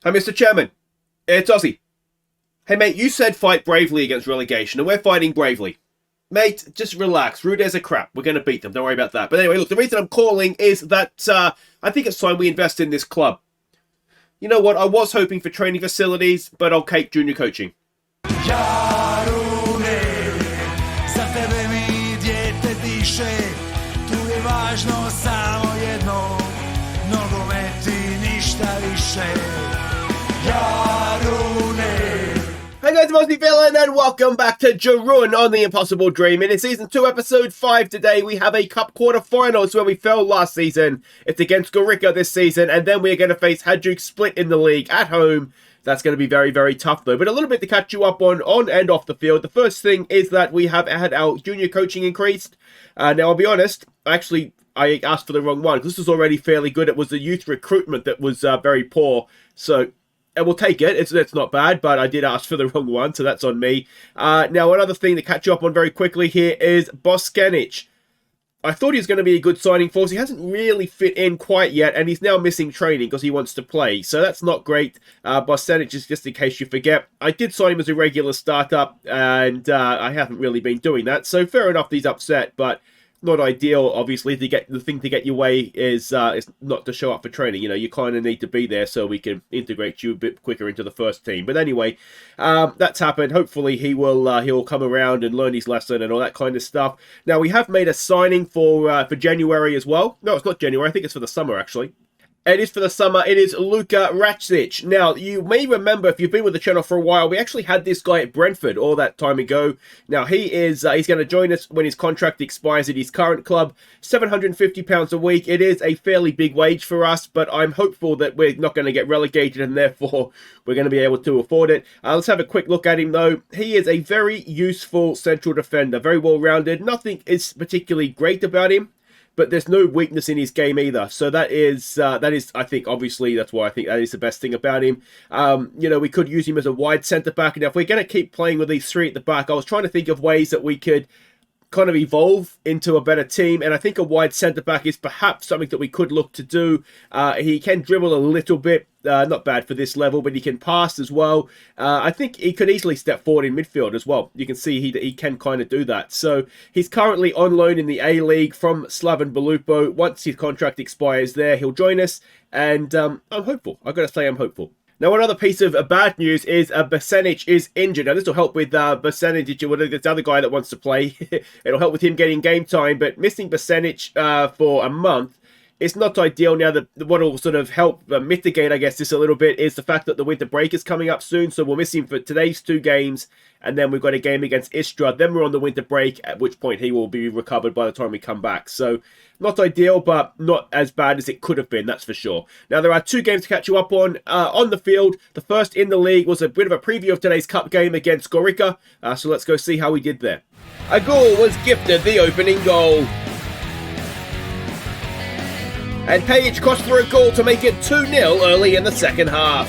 Hi, Mr. Chairman. It's Aussie. Hey, mate, you said fight bravely against relegation, and we're fighting bravely. Mate, just relax. Rudes are crap. We're going to beat them. Don't worry about that. But anyway, look, the reason I'm calling is that I think it's time we invest in this club. You know what? I was hoping for training facilities, but I'll take junior coaching. Jarune, za tebe mi dijete diše, tu je važno samo jedno, nogomet i ništa više. Jarune. Hey guys, I'm Aussie Villain and welcome back to Jarun on The Impossible Dream. And in Season 2, Episode 5 today, we have a Cup Quarter-Finals where we fell last season. It's against Gorica this season, and then we're going to face Hajduk Split in the league at home. That's going to be very, very tough though. But a little bit to catch you up on and off the field. The first thing is that we have had our junior coaching increased. Now, I'll be honest, I asked for the wrong one. This was already fairly good. It was the youth recruitment that was very poor. So we'll take it. It's not bad, but I did ask for the wrong one, so that's on me. Now, another thing to catch you up on very quickly here is Boscanic. I thought he was going to be a good signing for us. He hasn't really fit in quite yet, and he's now missing training because he wants to play. So that's not great. Boscanic, just in case you forget. I did sign him as a regular startup, and I haven't really been doing that. So fair enough, he's upset, but not ideal, obviously. The thing to get your way is not to show up for training. You know, you kind of need to be there so we can integrate you a bit quicker into the first team. But anyway, that's happened. Hopefully he'll come around and learn his lesson and all that kind of stuff. Now, we have made a signing for January as well. No, it's not January. I think it's for the summer, actually. It is for the summer. It is Luka Racic. Now, you may remember, if you've been with the channel for a while, we actually had this guy at Brentford all that time ago. Now, he's going to join us when his contract expires at his current club. £750 a week. It is a fairly big wage for us, but I'm hopeful that we're not going to get relegated and therefore we're going to be able to afford it. Let's have a quick look at him, though. He is a very useful central defender, very well-rounded. Nothing is particularly great about him, but there's no weakness in his game either. So that is, I think, obviously, that's why I think that is the best thing about him. You know, we could use him as a wide centre-back. Now, if we're going to keep playing with these three at the back, I was trying to think of ways that we could kind of evolve into a better team, and I think a wide centre-back is perhaps something that we could look to do. He can dribble a little bit, not bad for this level, but he can pass as well. I think he could easily step forward in midfield as well. You can see he can kind of do that. So he's currently on loan in the A-League from Slaven Belupo. Once his contract expires there, he'll join us, and I'm hopeful. I've got to say I'm hopeful. Now, another piece of bad news is Boscanic is injured. Now, this will help with Boscanic, the other guy that wants to play. It'll help with him getting game time, but missing Boscanic for a month, it's not ideal. Now, what will sort of help mitigate, I guess, this a little bit is the fact that the winter break is coming up soon, so we'll miss him for today's 2 games, and then we've got a game against Istra. Then we're on the winter break, at which point he will be recovered by the time we come back. So, not ideal, but not as bad as it could have been, that's for sure. Now, there are 2 games to catch you up on the field. The first in the league was a bit of a preview of today's cup game against Gorica, so let's go see how we did there. A goal was gifted the opening goal, and Page crossed for a goal to make it 2-0 early in the second half.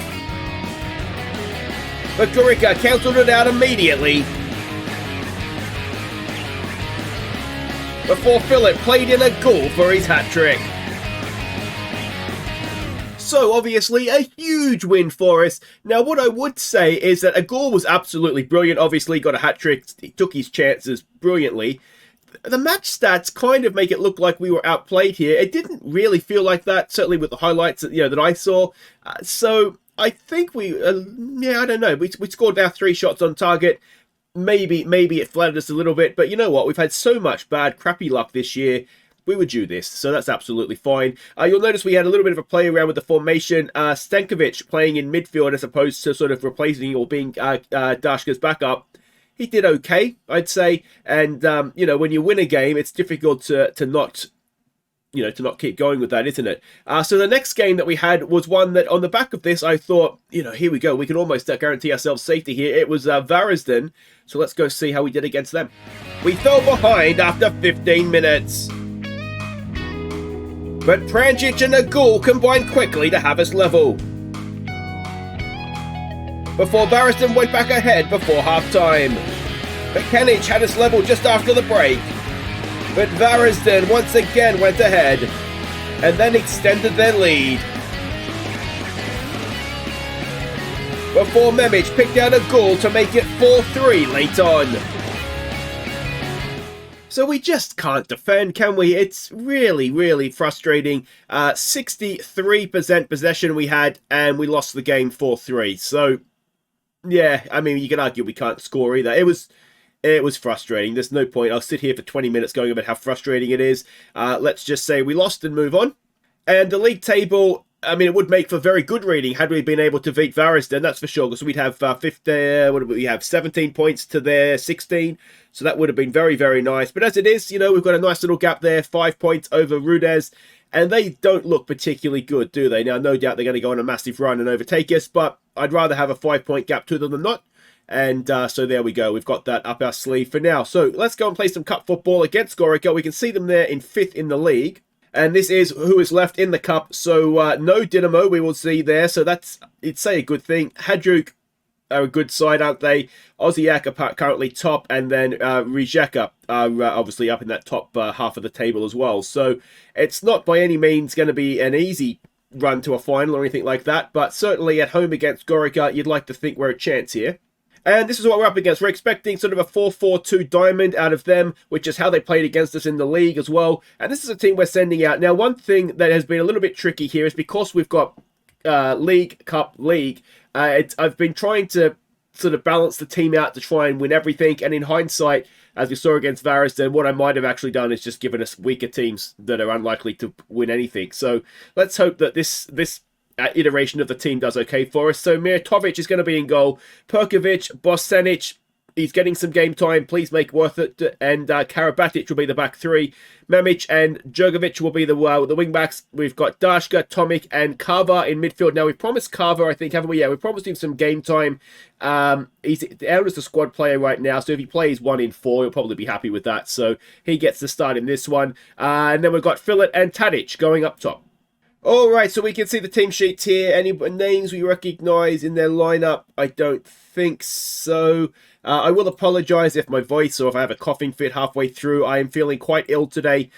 But Gorica cancelled it out immediately, before Philip played in a goal for his hat-trick. So, obviously, a huge win for us. Now, what I would say is that a goal was absolutely brilliant. Obviously, got a hat-trick, he took his chances brilliantly. The match stats kind of make it look like we were outplayed here. It didn't really feel like that, certainly with the highlights that I saw. So I think I don't know. We scored our 3 shots on target. Maybe it flattered us a little bit, but you know what? We've had so much bad, crappy luck this year. We would do this, so that's absolutely fine. You'll notice we had a little bit of a play around with the formation. Stankovic playing in midfield as opposed to sort of replacing or being Dashka's backup. He did okay, I'd say. And, when you win a game, it's difficult to not keep going with that, isn't it? So the next game that we had was one that on the back of this, I thought, here we go. We can almost guarantee ourselves safety here. It was Varazden. So let's go see how we did against them. We fell behind after 15 minutes. But Pranjic and Nagul combined quickly to have us level, before Varazden went back ahead before half-time. Boscanic had us level just after the break, but Varazden once again went ahead and then extended their lead. before Memic picked out a goal to make it 4-3 late on. So we just can't defend, can we? It's really, really frustrating. 63% possession we had, and we lost the game 4-3. So, yeah, I mean, you can argue we can't score either. It was frustrating. There's no point. I'll sit here for 20 minutes going about how frustrating it is. Let's just say we lost and move on. And the league table, I mean, it would make for very good reading had we been able to beat Varisden, that's for sure, because we'd have 17 points to their 16, so that would have been very, very nice. But as it is, you know, we've got a nice little gap there, 5 points over Rudez, and they don't look particularly good, do they? Now, no doubt they're going to go on a massive run and overtake us, but I'd rather have a 5-point gap to them than not. And so there we go. We've got that up our sleeve for now. So let's go and play some cup football against Gorica. We can see them there in 5th in the league. And this is who is left in the cup. So no Dynamo we will see there. So that's, it'd say a good thing. Hajduk are a good side, aren't they? Aussie are currently top. And then Rijeka are obviously up in that top half of the table as well. So it's not by any means going to be an easy run to a final or anything like that. But certainly at home against Gorica, you'd like to think we're a chance here. And this is what we're up against. We're expecting sort of a 4-4-2 diamond out of them, which is how they played against us in the league as well. And this is a team we're sending out. Now, one thing that has been a little bit tricky here is because we've got League, Cup, League, I've been trying to sort of balance the team out to try and win everything. And in hindsight, as we saw against Varisden, what I might have actually done is just given us weaker teams that are unlikely to win anything. So let's hope that this iteration of the team does okay for us. So Mirtovic is going to be in goal. Perkovic, Bosenic, he's getting some game time. Please make worth it. And Karabatic will be the back three. Memic and Jurgovic will be the wing backs. We've got Dashka, Tomic, and Carver in midfield. Now, we've promised Carver, I think, haven't we? Yeah, we promised him some game time. He's out as a squad player right now, so if he plays 1 in 4, he'll probably be happy with that. So he gets the start in this one. And then we've got Fillet and Tadic going up top. Alright, so we can see the team sheets here. Any names we recognise in their lineup? I don't think so. I will apologise if my voice or if I have a coughing fit halfway through. I am feeling quite ill today.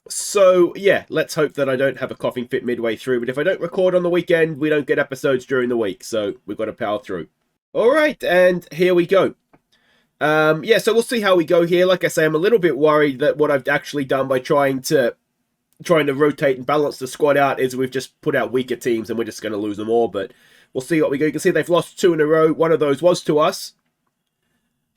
So, yeah, let's hope that I don't have a coughing fit midway through. But if I don't record on the weekend, we don't get episodes during the week. So we've got to power through. Alright, and here we go. Yeah, so we'll see how we go here. Like I say, I'm a little bit worried that what I've actually done by trying to rotate and balance the squad out is we've just put out weaker teams and we're just going to lose them all. But we'll see what we go. You can see they've lost 2 in a row. One of those was to us.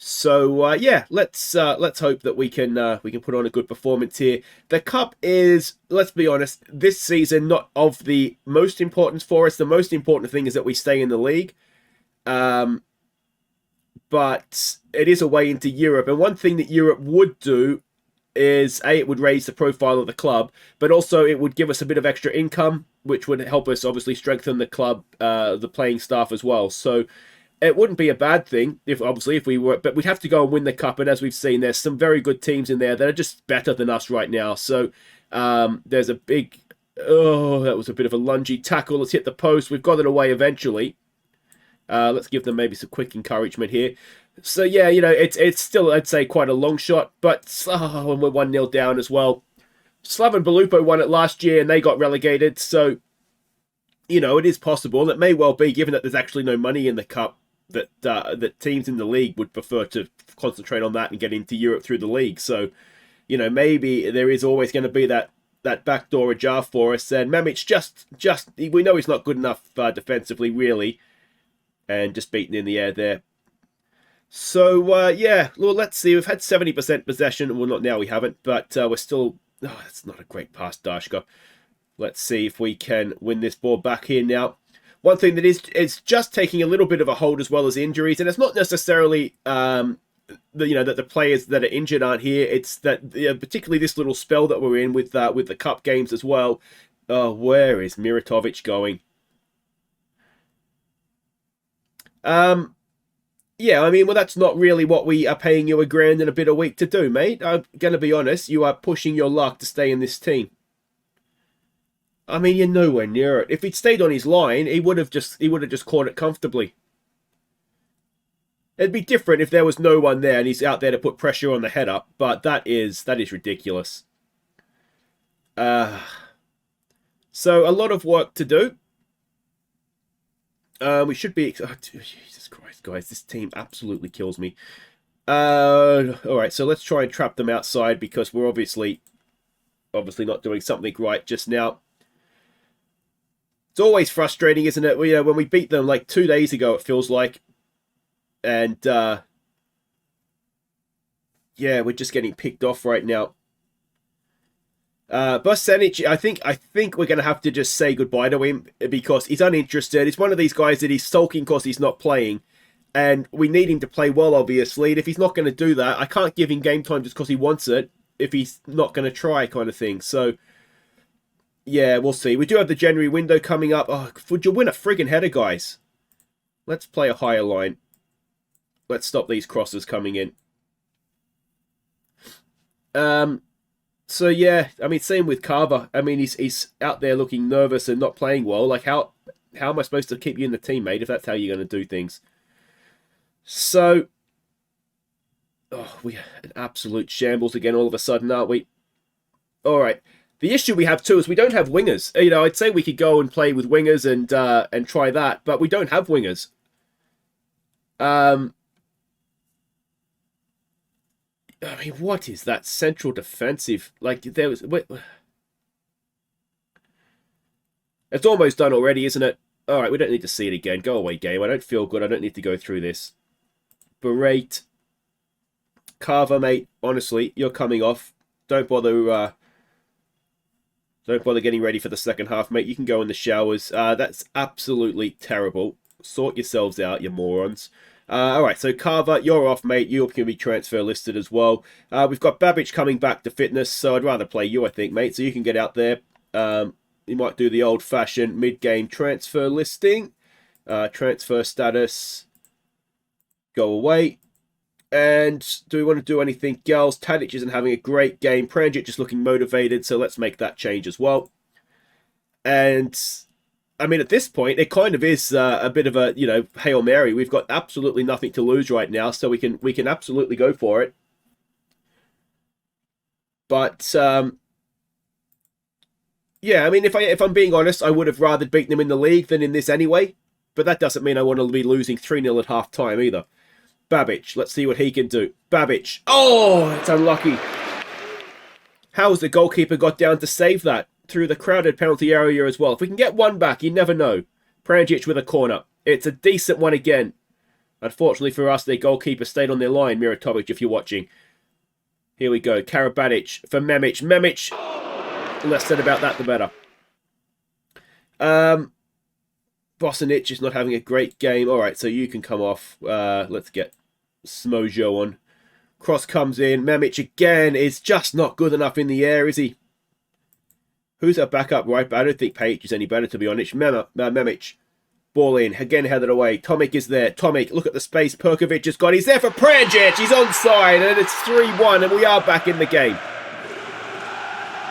So yeah, let's hope that we can put on a good performance here. The cup is, let's be honest, this season not of the most importance for us. The most important thing is that we stay in the league. But it is a way into Europe, and one thing that Europe would do is it would raise the profile of the club, but also it would give us a bit of extra income, which would help us obviously strengthen the club, the playing staff as well. So it wouldn't be a bad thing if we were, but we'd have to go and win the cup. And as we've seen, there's some very good teams in there that are just better than us right now. So there's a big, that was a bit of a lungy tackle. Let's hit the post. We've got it away eventually. Let's give them maybe some quick encouragement here. So, yeah, you know, it's still, I'd say, quite a long shot. But when we're 1-0 down as well. Slaven Belupo won it last year and they got relegated. So, you know, it is possible. It may well be, given that there's actually no money in the cup, that teams in the league would prefer to concentrate on that and get into Europe through the league. So, you know, maybe there is always going to be that back door ajar for us. And Memic just we know he's not good enough defensively, really. And just beaten in the air there. So, yeah, well, let's see. We've had 70% possession. Well, not now, we haven't. But we're still... Oh, that's not a great pass, Dashka. Let's see if we can win this ball back here now. One thing that is just taking a little bit of a hold as well as injuries. And it's not necessarily, that the players that are injured aren't here. It's that, particularly this little spell that we're in with the cup games as well. Oh, where is Miratovic going? Yeah, I mean, well, that's not really what we are paying you $1,000 and a bit a week to do, mate. I'm going to be honest. You are pushing your luck to stay in this team. I mean, you're nowhere near it. If he'd stayed on his line, he would have just caught it comfortably. It'd be different if there was no one there and he's out there to put pressure on the header, but that is ridiculous. So a lot of work to do. We should be... Oh, Jesus Christ, guys. This team absolutely kills me. Alright, so let's try and trap them outside because we're obviously not doing something right just now. It's always frustrating, isn't it? You know, when we beat them like 2 days ago, it feels like. And, yeah, we're just getting picked off right now. Bosanic, I think we're going to have to just say goodbye to him because he's uninterested. He's one of these guys that he's sulking because he's not playing. And we need him to play well, obviously. And if he's not going to do that, I can't give him game time just because he wants it if he's not going to try kind of thing. So, yeah, we'll see. We do have the January window coming up. Oh, would you win a friggin' header, guys? Let's play a higher line. Let's stop these crosses coming in. So, yeah, I mean, same with Carver. I mean, he's out there looking nervous and not playing well. Like, how am I supposed to keep you in the team, mate, if that's how you're going to do things? So, oh, we are an absolute shambles again all of a sudden, aren't we? All right. The issue we have too is we don't have wingers. You know, I'd say we could go and play with wingers and try that, but we don't have wingers. I mean, what is that central defensive? Like, there was... Wait, it's almost done already, isn't it? All right, we don't need to see it again. Go away, game. I don't feel good. I don't need to go through this. Berate. Carver, mate. Honestly, you're coming off. Don't bother getting ready for the second half, mate. You can go in the showers. That's absolutely terrible. Sort yourselves out, you morons. Alright, so Carver, you're off, mate. You can be transfer listed as well. We've got Babic coming back to fitness, so I'd rather play you, I think, mate. So you can get out there. You might do the old-fashioned mid-game transfer listing. Transfer status. Go away. And do we want to do anything else? Tadic isn't having a great game. Pranjic is looking motivated, so let's make that change as well. And... I mean, at this point, it kind of is a bit of a, you know, Hail Mary. We've got absolutely nothing to lose right now, so we can absolutely go for it. But, yeah, I mean, if I'm being honest, I would have rather beaten them in the league than in this anyway. But that doesn't mean I want to be losing 3-0 at half-time either. Babic, let's see what he can do. Babic. Oh, it's unlucky. How has the goalkeeper got down to save that? Through the crowded penalty area as well. If we can get one back, you never know. Pranjic with a corner. It's a decent one again. Unfortunately for us, their goalkeeper stayed on their line. Miratovic, if you're watching. Here we go. Karabatic for Memic. Memic. The less said about that, the better. Bosanic is not having a great game. Alright, so you can come off. Let's get Smojo on. Cross comes in. Memic again is just not good enough in the air, is he? Who's our backup right back? I don't think Page is any better, to be honest. Memic. Ball in. Again headed away. Tomic is there. Tomic, look at the space Perkovic has got. He's there for Pranjic. He's onside. And it's 3-1. And we are back in the game.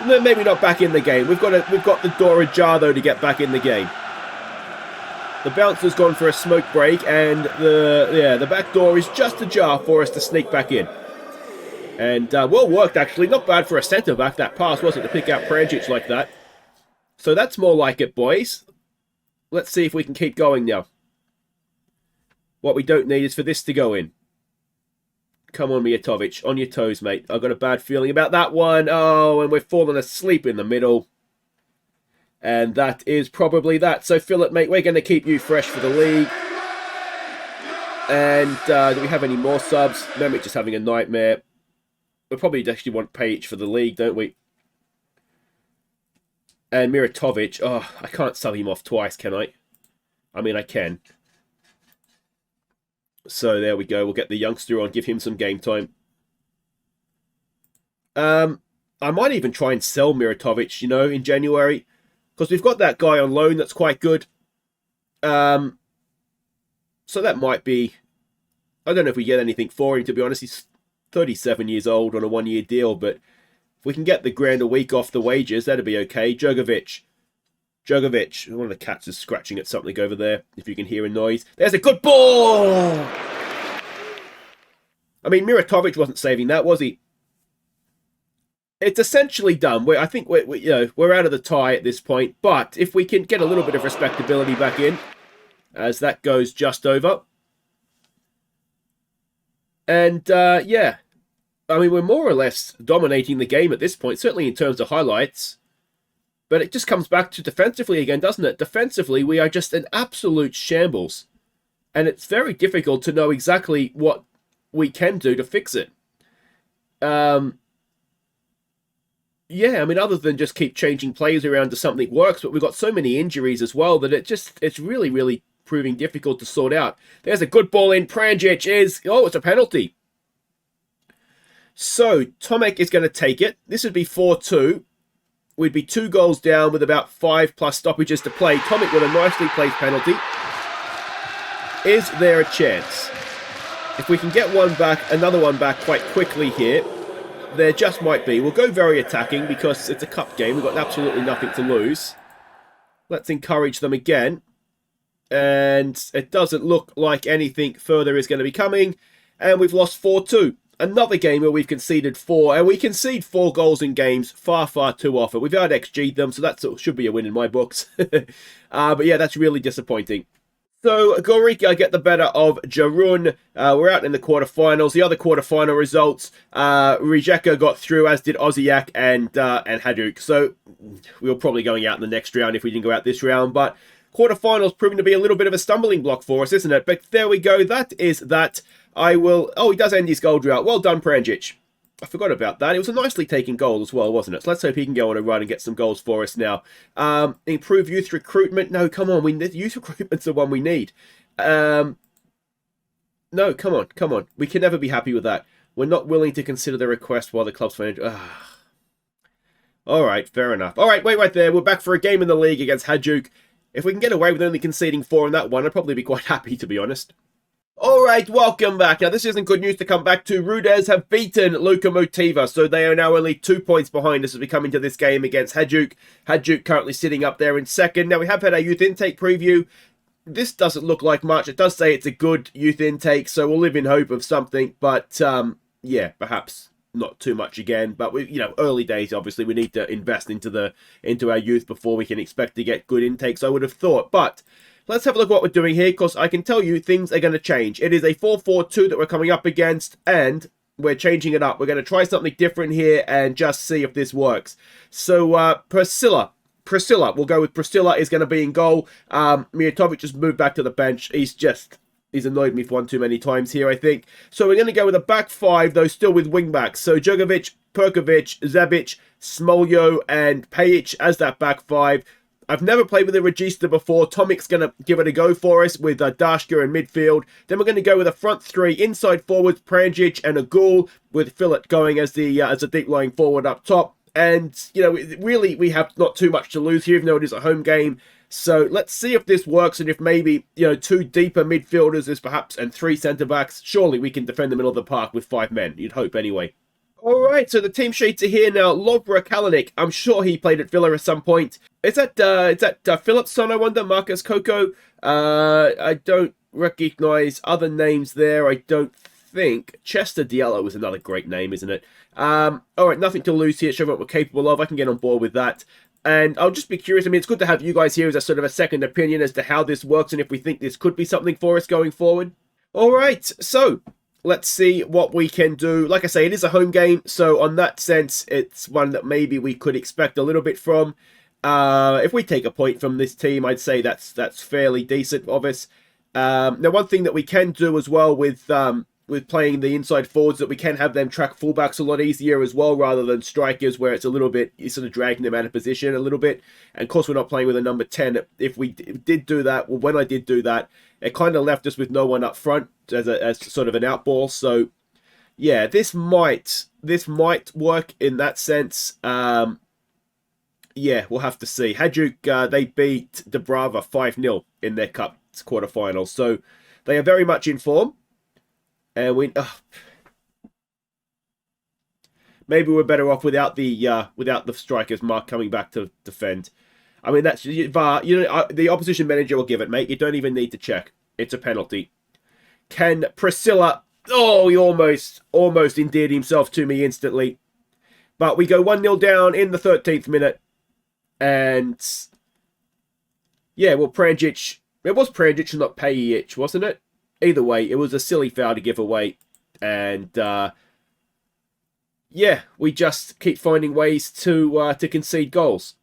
No, maybe not back in the game. We've got the door ajar, though, to get back in the game. The bouncer's gone for a smoke break. And the back door is just ajar for us to sneak back in. And well worked, actually. Not bad for a centre-back, that pass, wasn't it, to pick out Pranjic like that. So that's more like it, boys. Let's see if we can keep going now. What we don't need is for this to go in. Come on, Mijatovic. On your toes, mate. I've got a bad feeling about that one. Oh, and we're falling asleep in the middle. And that is probably that. So, Philip, mate, we're going to keep you fresh for the league. And do we have any more subs? Memic just having a nightmare. We probably actually want Page for the league, don't we? And Miratovic. Oh, I can't sub him off twice, can I? I mean, I can. So there we go. We'll get the youngster on, give him some game time. I might even try and sell Miratovic, you know, in January. Because we've got that guy on loan that's quite good. So that might be... I don't know if we get anything for him, to be honest. He's 37 years old on a one-year deal, but if we can get the grand a week off the wages, that'd be okay. Jogovic. One of the cats is scratching at something over there, if you can hear a noise. There's a good ball! I mean, Miratovic wasn't saving that, was he? It's essentially done. I think we're out of the tie at this point, but if we can get a little bit of respectability back in, as that goes just over. And yeah, I mean, we're more or less dominating the game at this point, certainly in terms of highlights. But it just comes back to defensively again, doesn't it? Defensively, we are just an absolute shambles. And it's very difficult to know exactly what we can do to fix it. Yeah, I mean, other than just keep changing players around to something works, but we've got so many injuries as well that it's really, really proving difficult to sort out. There's a good ball in. Pranjic is... Oh, it's a penalty. So, Tomek is going to take it. This would be 4-2. We'd be 2 goals down with about 5 plus stoppages to play. Tomek with a nicely placed penalty. Is there a chance? If we can get one back, another one back quite quickly here, there just might be. We'll go very attacking because it's a cup game. We've got absolutely nothing to lose. Let's encourage them again. And it doesn't look like anything further is going to be coming. And we've lost 4-2. Another game where we've conceded 4. And we concede 4 goals in games far, far too often. We've out XG'd them, so that should be a win in my books. But yeah, that's really disappointing. So, Gorica get the better of Jarun. We're out in the quarterfinals. The other quarterfinal results, Rijeka got through, as did Aussie and Hajduk. So, we were probably going out in the next round if we didn't go out this round. But quarterfinals proving to be a little bit of a stumbling block for us, isn't it? But there we go. That is that. I will... Oh, he does end his goal drought. Well done, Pranjic. I forgot about that. It was a nicely taken goal as well, wasn't it? So let's hope he can go on a run and get some goals for us now. Improve youth recruitment. No, come on. Youth recruitment's the one we need. No, come on. We can never be happy with that. We're not willing to consider the request while the club's financial... All right, fair enough. All right, wait right there. We're back for a game in the league against Hajduk. If we can get away with only conceding 4 in that one, I'd probably be quite happy, to be honest. Alright, welcome back. Now, this isn't good news to come back to. Rudez have beaten Lokomotiva, so they are now only 2 points behind us as we come into this game against Hajduk. Hajduk currently sitting up there in second. Now, we have had our youth intake preview. This doesn't look like much. It does say it's a good youth intake, so we'll live in hope of something. But, yeah, perhaps not too much again. But, early days, obviously, we need to invest into our youth before we can expect to get good intakes, I would have thought. But... let's have a look at what we're doing here, because I can tell you things are going to change. It is a 4-4-2 that we're coming up against, and we're changing it up. We're going to try something different here and just see if this works. So, Priscilla, we'll go with Priscilla is going to be in goal. Mijatovic just moved back to the bench. He's annoyed me for one too many times here, I think. So we're going to go with a back 5, though still with wing backs. So Djokovic, Perkovic, Zebic, Smoljo, and Pajic as that back 5. I've never played with a Regista before. Tomic's going to give it a go for us with Dashka in midfield. Then we're going to go with a front 3, inside forwards, Pranjic and Agul, with Fillet going as a deep-lying forward up top. And, really, we have not too much to lose here, even though it is a home game. So let's see if this works, and if maybe, 2 deeper midfielders is perhaps, and 3 centre-backs. Surely we can defend the middle of the park with 5 men. You'd hope anyway. Alright, so the team sheets are here now. Lovra Kalinic, I'm sure he played at Villa at some point. Is that Philip's son, I wonder? Marcus Coco? I don't recognise other names there, I don't think. Chester Diallo is another great name, isn't it? Alright, nothing to lose here. Show what we're capable of. I can get on board with that. And I'll just be curious. I mean, it's good to have you guys here as a sort of a second opinion as to how this works and if we think this could be something for us going forward. Alright, so... let's see what we can do. Like I say, it is a home game, so on that sense, it's one that maybe we could expect a little bit from. If we take a point from this team, I'd say that's fairly decent of us. Now, one thing that we can do as well with playing the inside forwards, that we can have them track fullbacks a lot easier as well, rather than strikers, where it's a little bit, you're sort of dragging them out of position a little bit. And of course, we're not playing with a number 10. If we did do that, well, when I did do that, it kind of left us with no one up front as sort of an outball. So, yeah, this might work in that sense. Yeah, we'll have to see. Hajduk, they beat Dubrava 5-0 in their cup quarter-final. So, they are very much in form. And maybe we're better off without the strikers, Mark, coming back to defend. I mean, that's VAR. The opposition manager will give it, mate. You don't even need to check. It's a penalty. Can Priscilla... oh, he almost endeared himself to me instantly. But we go 1-0 down in the 13th minute. And... yeah, well, Pranjic It was Pranjic and not Pejic, wasn't it? Either way, it was a silly foul to give away. And, yeah, we just keep finding ways to concede goals.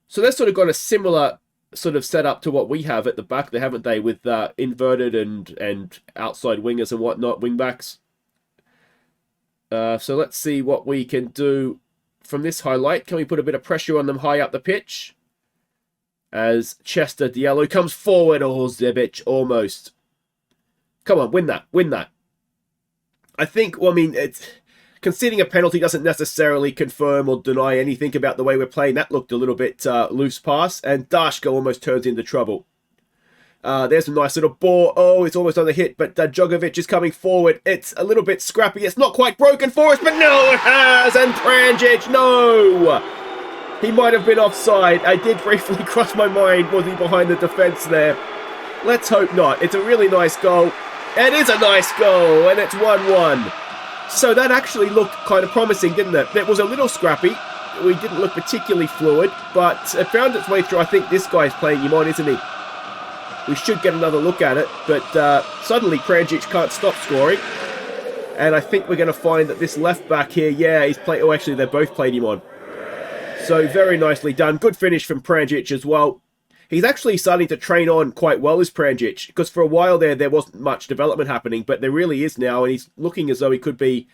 So they've sort of got a similar sort of setup to what we have at the back there, haven't they? With inverted and outside wingers and whatnot, wing backs. So let's see what we can do from this highlight. Can we put a bit of pressure on them high up the pitch? As Chester Diallo comes forward. Oh, Zebic, almost. Come on, win that. Win that. I think, well, I mean, conceding a penalty doesn't necessarily confirm or deny anything about the way we're playing. That looked a little bit loose pass. And Dashko almost turns into trouble. There's a nice little ball. Oh, it's almost on the hit, but Djokovic is coming forward. It's a little bit scrappy. It's not quite broken for us, but no, it has. And Pranjic, no. He might have been offside. I did briefly cross my mind. Was he behind the defence there? Let's hope not. It's a really nice goal. It is a nice goal, and it's 1-1. So that actually looked kind of promising, didn't it? It was a little scrappy. We didn't look particularly fluid, but it found its way through. I think this guy's playing him on, isn't he? We should get another look at it, but suddenly Pranjic can't stop scoring. And I think we're going to find that this left back here, yeah, he's played. Oh, actually, they both played him on. So very nicely done. Good finish from Pranjic as well. He's actually starting to train on quite well as Pranjic, because for a while there wasn't much development happening, but there really is now, and he's looking as though he could be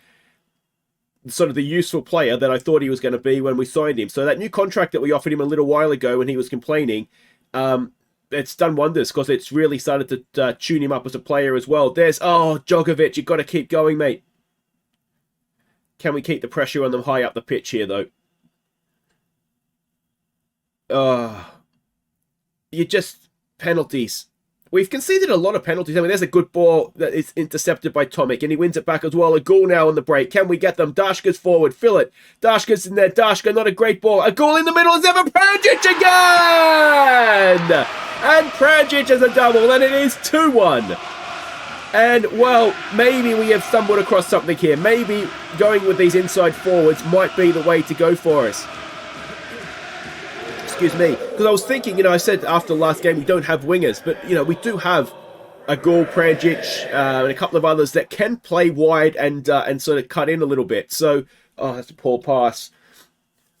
sort of the useful player that I thought he was going to be when we signed him. So that new contract that we offered him a little while ago when he was complaining, it's done wonders, because it's really started to tune him up as a player as well. There's, oh, Djokovic, you've got to keep going, mate. Can we keep the pressure on them high up the pitch here, though? You just... penalties. We've conceded a lot of penalties. I mean, there's a good ball that is intercepted by Tomic, and he wins it back as well. A goal now on the break. Can we get them? Dashka's forward. Fill it. Dashka's in there. Dashka, not a great ball. A goal in the middle is ever Pranjic again! And Pranjic has a double, and it is 2-1. And, well, maybe we have stumbled across something here. Maybe going with these inside forwards might be the way to go for us. Excuse me, because I was thinking, you know, I said after the last game we don't have wingers, but, you know, we do have a goal, Pranjic, and a couple of others that can play wide and sort of cut in a little bit. So, oh, that's a poor pass.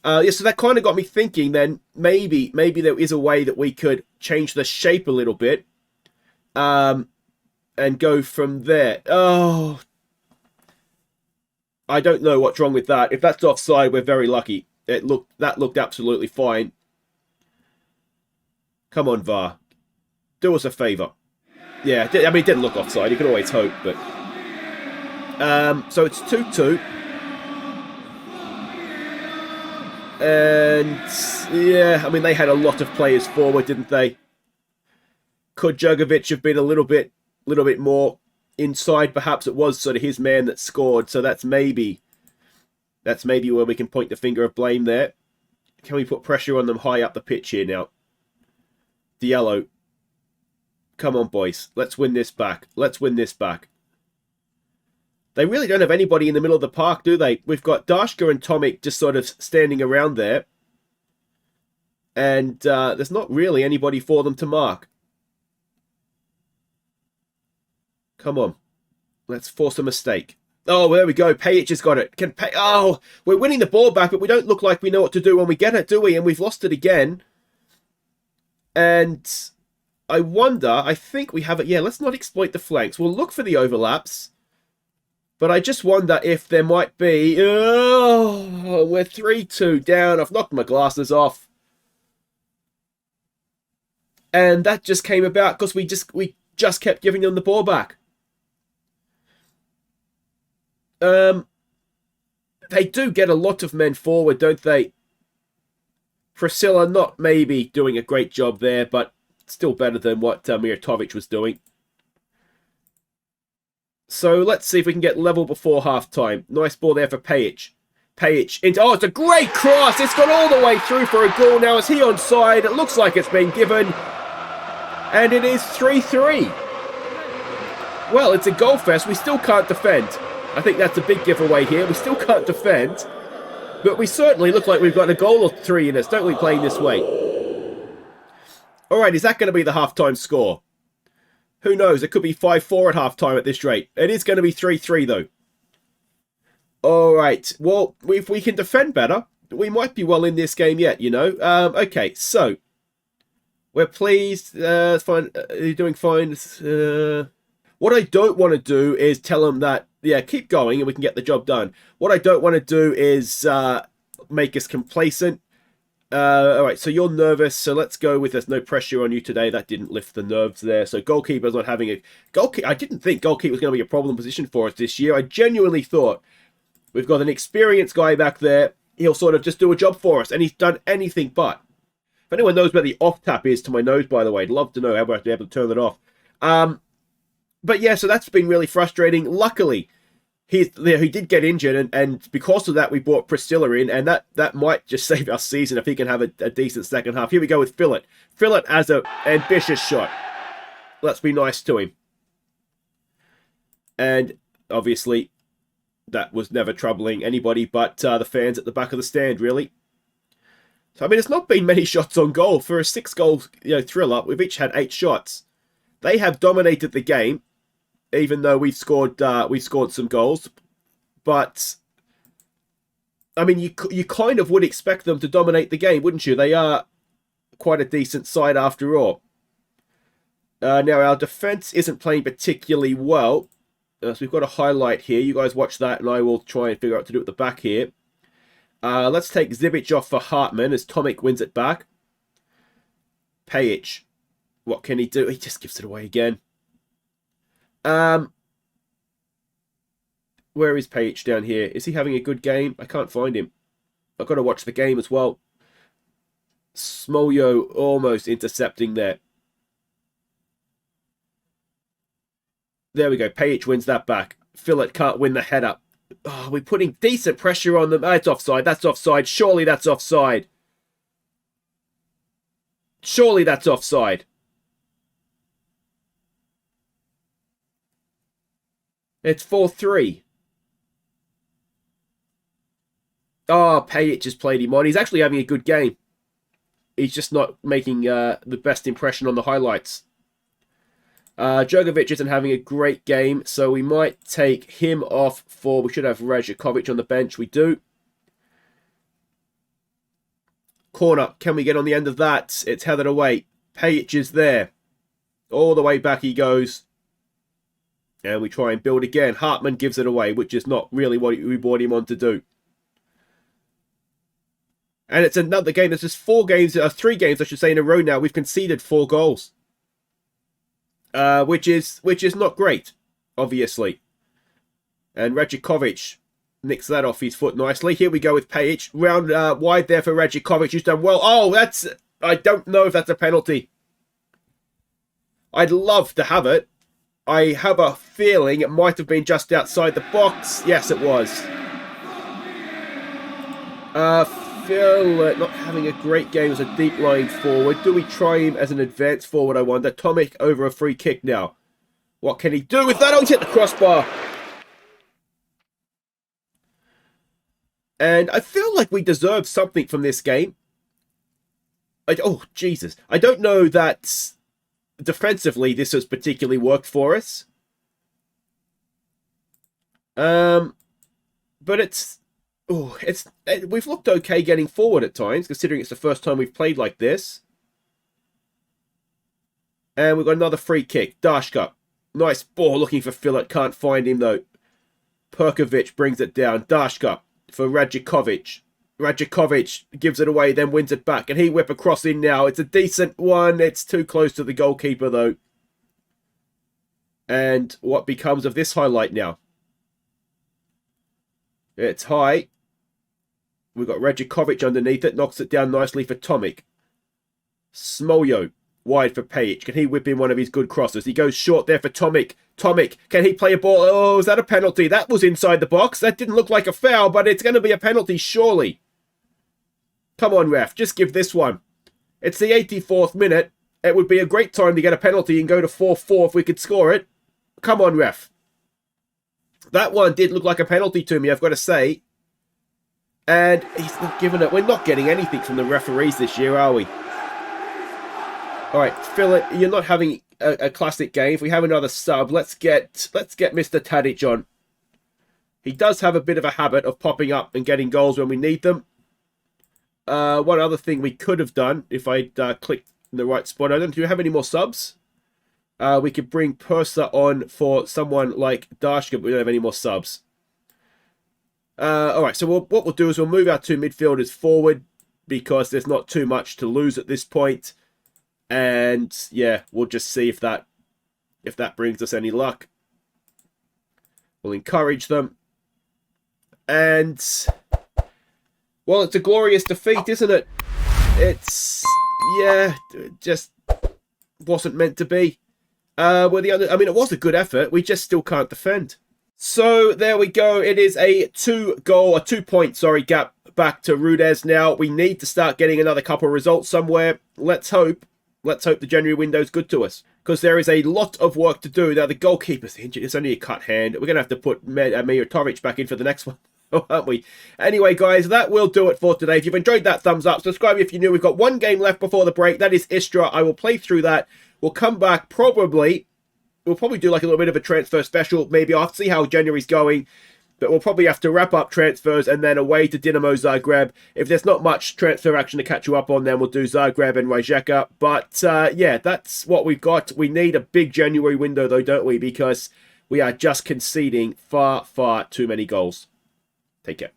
Yeah, so that kind of got me thinking then maybe there is a way that we could change the shape a little bit and go from there. Oh, I don't know what's wrong with that. If that's offside, we're very lucky. That looked absolutely fine. Come on, VAR. Do us a favour. Yeah, I mean, it didn't look offside. You can always hope, but... so it's 2-2. And, yeah, I mean, they had a lot of players forward, didn't they? Could Djokovic have been a little bit more inside? Perhaps it was sort of his man that scored, so that's maybe where we can point the finger of blame there. Can we put pressure on them high up the pitch here now? Diallo. Come on, boys. Let's win this back. Let's win this back. They really don't have anybody in the middle of the park, do they? We've got Dashka and Tomic just sort of standing around there. And there's not really anybody for them to mark. Come on. Let's force a mistake. Oh, there we go. Pejic has got it. Oh, we're winning the ball back, but we don't look like we know what to do when we get it, do we? And we've lost it again. And I wonder, I think we have it. Yeah, let's not exploit the flanks. We'll look for the overlaps. But I just wonder if there might be... Oh, we're 3-2 down. I've knocked my glasses off. And that just came about because we just kept giving them the ball back. They do get a lot of men forward, don't they? Priscilla not maybe doing a great job there, but still better than what Mijatovic was doing. So let's see if we can get level before half-time. Nice ball there for Pejic. Pejic into... Oh, it's a great cross! It's gone all the way through for a goal. Now is he onside? It looks like it's been given. And it is 3-3. Well, it's a goal fest. We still can't defend. I think that's a big giveaway here. We still can't defend. But we certainly look like we've got a goal or three in us, don't we, playing this way? All right, is that going to be the halftime score? Who knows? It could be 5-4 at halftime at this rate. It is going to be 3-3 though. All right. Well, if we can defend better, we might be well in this game yet, you know. Okay, so we're pleased. Fine. You're doing fine. What I don't want to do is tell them that, yeah, keep going and we can get the job done. What I don't want to do is make us complacent. All right, so you're nervous, so let's go with there's no pressure on you today. That didn't lift the nerves there. So goalkeeper's not having a... I didn't think goalkeeper was going to be a problem position for us this year. I genuinely thought we've got an experienced guy back there. He'll sort of just do a job for us, and he's done anything but. If anyone knows where the off tap is to my nose, by the way, I'd love to know how I'd be able to turn it off. But yeah, so that's been really frustrating. Luckily, he did get injured, and because of that, we brought Priscilla in, and that might just save our season if he can have a decent second half. Here we go with Phillip. Phillip has an ambitious shot. Let's be nice to him. And obviously, that was never troubling anybody but the fans at the back of the stand, really. So, I mean, it's not been many shots on goal. For a 6-goal thriller, we've each had 8 shots. They have dominated the game, even though we've scored some goals. But, I mean, you kind of would expect them to dominate the game, wouldn't you? They are quite a decent side after all. Now, our defence isn't playing particularly well. So we've got a highlight here. You guys watch that, and I will try and figure out what to do at the back here. Let's take Zibic off for Hartman as Tomic wins it back. Pajic. What can he do? He just gives it away again. Where is Pajic down here? Is he having a good game? I can't find him. I've got to watch the game as well. Smoljo almost intercepting there. There we go. Pajic wins that back. Phillip can't win the header. Oh, we're putting decent pressure on them. Oh, it's offside. That's offside. Surely that's offside. Surely that's offside. It's 4-3. Oh, Pajic has played him on. He's actually having a good game. He's just not making the best impression on the highlights. Djokovic isn't having a great game, so we might take him off for... We should have Rajakovic on the bench. We do. Corner. Can we get on the end of that? It's headed away. Pajic is there. All the way back he goes. And we try and build again. Hartman gives it away, which is not really what we brought him on to do. And it's another game. There's just 3 games, I should say, in a row now. We've conceded 4 goals. Which is not great, obviously. And Rajakovic nicks that off his foot nicely. Here we go with Pajic. Round wide there for Rajakovic. He's done well. Oh, that's... I don't know if that's a penalty. I'd love to have it. I have a feeling it might have been just outside the box. Yes, it was. Phil not having a great game as a deep line forward. Do we try him as an advanced forward, I wonder? Tomic over a free kick now. What can he do with that? Oh, he's hit the crossbar. And I feel like we deserve something from this game. Oh, Jesus. I don't know that defensively this has particularly worked for us. But we've looked okay getting forward at times, considering it's the first time we've played like this. And we've got another free kick. Dashka. Nice ball looking for Phillip. Can't find him though. Perkovic brings it down. Dashka for Rajakovic. Rajakovic gives it away, then wins it back. And he whip across in now. It's a decent one. It's too close to the goalkeeper though. And what becomes of this highlight now? It's high. We've got Rajakovic underneath it. Knocks it down nicely for Tomic. Smoljo. Wide for Pajic. Can he whip in one of his good crosses? He goes short there for Tomic. Tomic. Can he play a ball? Oh, is that a penalty? That was inside the box. That didn't look like a foul, but it's going to be a penalty, surely. Come on, ref. Just give this one. It's the 84th minute. It would be a great time to get a penalty and go to 4-4 if we could score it. Come on, ref. That one did look like a penalty to me, I've got to say. And he's not giving it. We're not getting anything from the referees this year, are we? All right, Phil, you're not having a classic game. If we have another sub, let's get Mr. Tadic on. He does have a bit of a habit of popping up and getting goals when we need them. One other thing we could have done, if I'd clicked in the right spot, I don't know, do you have any more subs? We could bring Purser on for someone like Dashka, but we don't have any more subs. All right, so what we'll do is we'll move our two midfielders forward because there's not too much to lose at this point. And yeah, we'll just see if that brings us any luck. We'll encourage them. And well, it's a glorious defeat, isn't it? It's, yeah, it just wasn't meant to be. I mean, it was a good effort. We just still can't defend. So there we go. It is a 2-point gap back to Rudez now. We need to start getting another couple of results somewhere. Let's hope the January window's good to us, because there is a lot of work to do. Now, the goalkeeper's injured. It's only a cut hand. We're going to have to put Mijatovic back in for the next one, aren't we? Anyway, guys, that will do it for today. If you've enjoyed that, thumbs up. Subscribe if you're new. We've got one game left before the break. That is Istra. I will play through that. We'll come back probably. We'll probably do like a little bit of a transfer special. Maybe I'll see how January's going. But we'll probably have to wrap up transfers and then away to Dinamo Zagreb. If there's not much transfer action to catch you up on, then we'll do Zagreb and Rijeka. But yeah, that's what we've got. We need a big January window though, don't we? Because we are just conceding far, far too many goals. Take care.